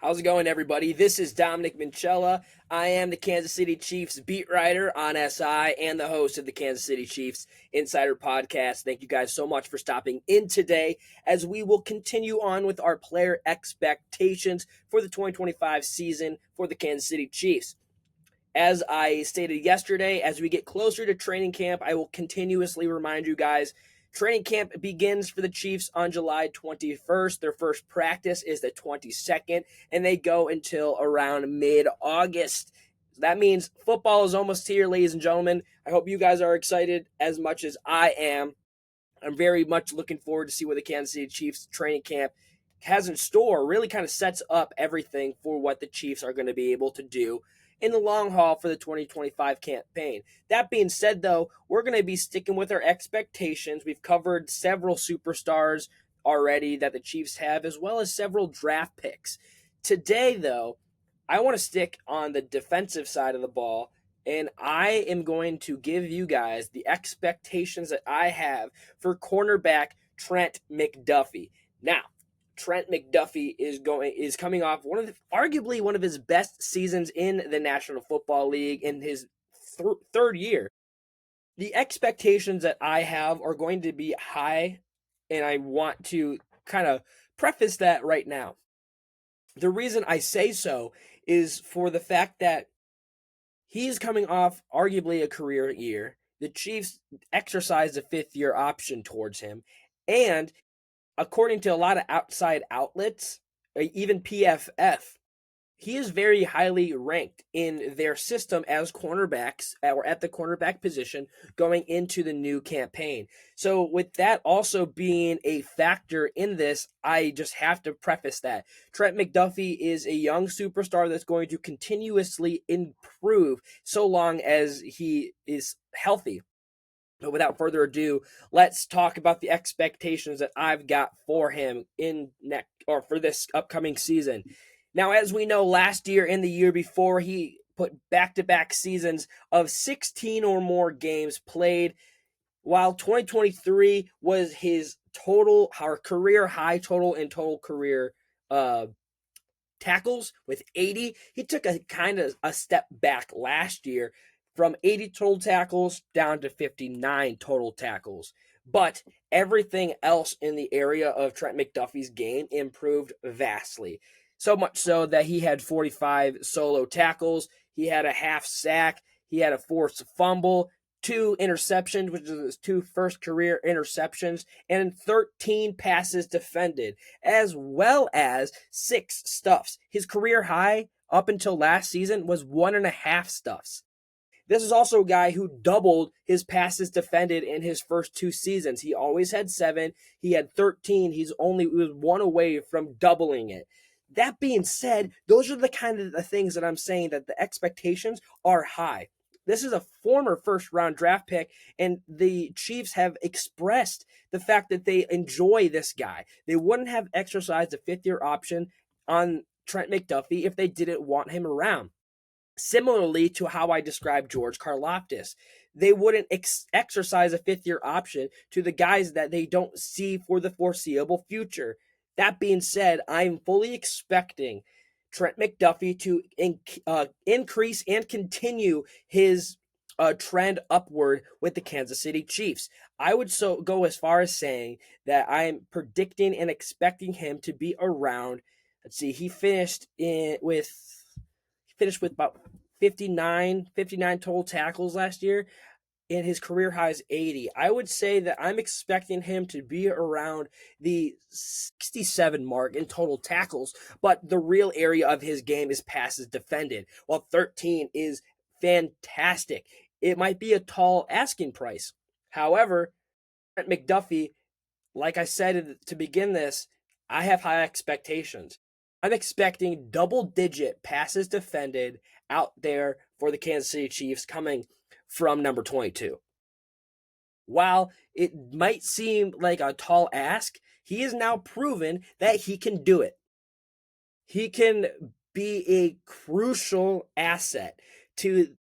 How's it going, everybody? This is Dominic Minchella. I am the Kansas City Chiefs beat writer on SI and the host of the Kansas City Chiefs Insider Podcast. Thank you guys so much for stopping in today as we will continue on with our player expectations for the 2025 season for the Kansas City Chiefs. As I stated yesterday, as we get closer to training camp, I will continuously remind you guys training camp begins for the Chiefs on July 21st. Their first practice is the 22nd, and they go until around mid-August. That means football is almost here, ladies and gentlemen. I hope you guys are excited as much as I am. I'm very much looking forward to see what the Kansas City Chiefs training camp has in store. Really kind of sets up everything for what the Chiefs are going to be able to do in the long haul for the 2025 campaign. That being said, though, we're going to be sticking with our expectations. We've covered several superstars already that the Chiefs have, as well as several draft picks. Today, though, I want to stick on the defensive side of the ball, and I am going to give you guys the expectations that I have for cornerback Trent McDuffie. Now, Trent McDuffie is coming off arguably one of his best seasons in the National Football League in his third year. The expectations that I have are going to be high, and I want to kind of preface that right now. The reason I say so is for the fact that he's coming off arguably a career year. The Chiefs exercised a fifth-year option towards him, and according to a lot of outside outlets, even PFF, he is very highly ranked in their system as cornerbacks or at the cornerback position going into the new campaign. So with that also being a factor in this, I just have to preface that. Trent McDuffie is a young superstar that's going to continuously improve so long as he is healthy. But without further ado, let's talk about the expectations that I've got for him for this upcoming season. Now, as we know, last year and the year before, he put back-to-back seasons of 16 or more games played, while 2023 was his career high total in total career tackles with 80. He took a step back last year from 80 total tackles down to 59 total tackles. But everything else in the area of Trent McDuffie's game improved vastly. So much so that he had 45 solo tackles, he had a half sack, he had a forced fumble, 2 interceptions, which is his 2 first career interceptions, and 13 passes defended, as well as 6 stuffs. His career high up until last season was 1.5 stuffs. This is also a guy who doubled his passes defended in his first 2 seasons. He always had 7. He had 13. He was 1 away from doubling it. That being said, those are the kind of the things that I'm saying that the expectations are high. This is a former first-round draft pick, and the Chiefs have expressed the fact that they enjoy this guy. They wouldn't have exercised a fifth-year option on Trent McDuffie if they didn't want him around. Similarly to how I described George Karlaftis, they wouldn't exercise a fifth-year option to the guys that they don't see for the foreseeable future. That being said, I'm fully expecting Trent McDuffie to increase and continue his trend upward with the Kansas City Chiefs. I would go as far as saying that I'm predicting and expecting him to be around. Let's see, he finished with about 59 total tackles last year, and his career high is 80. I would say that I'm expecting him to be around the 67 mark in total tackles, but the real area of his game is passes defended, while 13 is fantastic. It might be a tall asking price. However, Trent McDuffie, like I said to begin this, I have high expectations. I'm expecting double-digit passes defended out there for the Kansas City Chiefs coming from number 22. While it might seem like a tall ask, he has now proven that he can do it. He can be a crucial asset to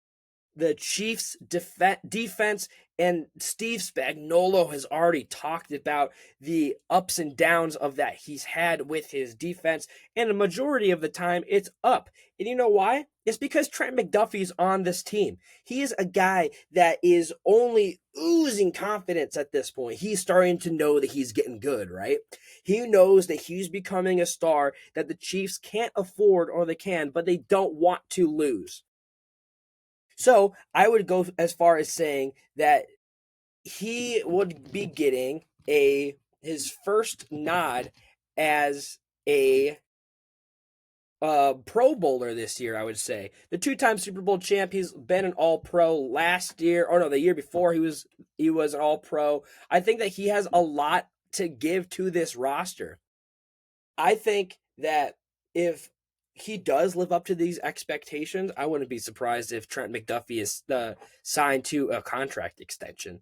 the Chiefs' defense And Steve Spagnuolo has already talked about the ups and downs of that he's had with his defense. And the majority of the time, it's up. And you know why? It's because Trent McDuffie's on this team. He is a guy that is only oozing confidence at this point. He's starting to know that he's getting good, right? He knows that he's becoming a star that the Chiefs can't afford, or they can, but they don't want to lose. So I would go as far as saying that he would be getting his first nod as a Pro Bowler this year. I would say the two-time Super Bowl champ. He's been an All Pro last year, or no, the year before he was an All Pro. I think that he has a lot to give to this roster. I think that if he does live up to these expectations, I wouldn't be surprised if Trent McDuffie is signed to a contract extension.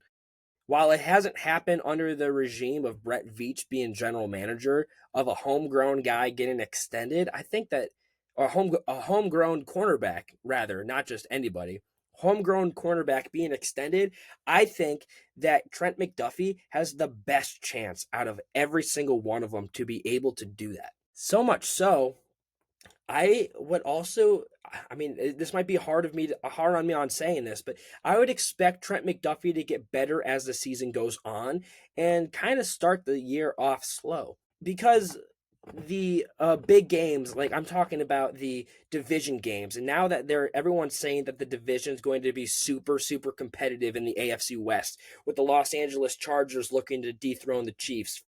While it hasn't happened under the regime of Brett Veach being general manager, of a homegrown guy getting extended, I think that a homegrown cornerback, rather, not just anybody, homegrown cornerback being extended, I think that Trent McDuffie has the best chance out of every single one of them to be able to do that. So much so, I would also, I mean, this might be hard on me on saying this, but I would expect Trent McDuffie to get better as the season goes on and kind of start the year off slow, because the big games, like I'm talking about the division games, and now that everyone's saying that the division is going to be super super competitive in the AFC West, with the Los Angeles Chargers looking to dethrone the Chiefs,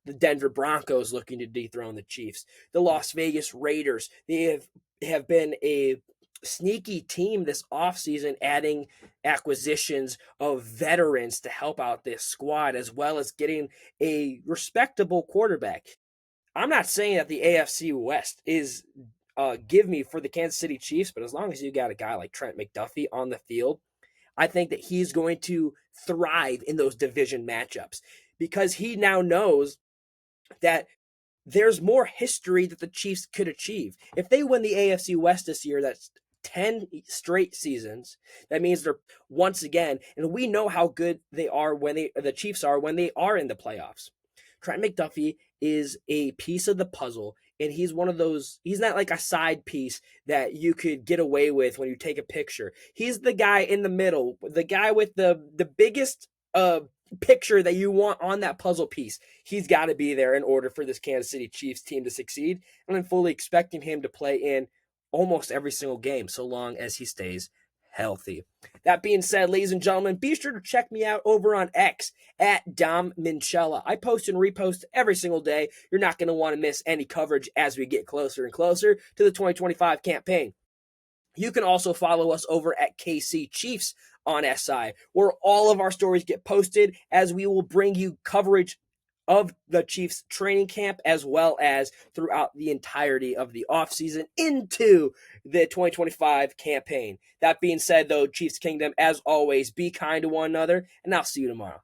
the Denver Broncos looking to dethrone the Chiefs, the Las Vegas Raiders. They have been a sneaky team this offseason, adding acquisitions of veterans to help out this squad, as well as getting a respectable quarterback. I'm not saying that the AFC West is give me for the Kansas City Chiefs, but as long as you got a guy like Trent McDuffie on the field, I think that he's going to thrive in those division matchups, because he now knows that there's more history that the Chiefs could achieve. If they win the AFC West this year, that's 10 straight seasons. That means they're once again, and we know how good the Chiefs are when they are in the playoffs. Trent McDuffie is a piece of the puzzle, and he's one of those, he's not like a side piece that you could get away with when you take a picture. He's the guy in the middle, the guy with the biggest picture that you want on that puzzle piece. He's got to be there in order for this Kansas City Chiefs team to succeed, and I'm fully expecting him to play in almost every single game, so long as he stays healthy. That being said, ladies and gentlemen, be sure to check me out over on X at Dom Minchella. I post and repost every single day. You're not going to want to miss any coverage as we get closer and closer to the 2025 campaign. You can also follow us over at KC Chiefs on SI, where all of our stories get posted, as we will bring you coverage of the Chiefs training camp, as well as throughout the entirety of the offseason into the 2025 campaign. That being said, though, Chiefs Kingdom, as always, be kind to one another, and I'll see you tomorrow.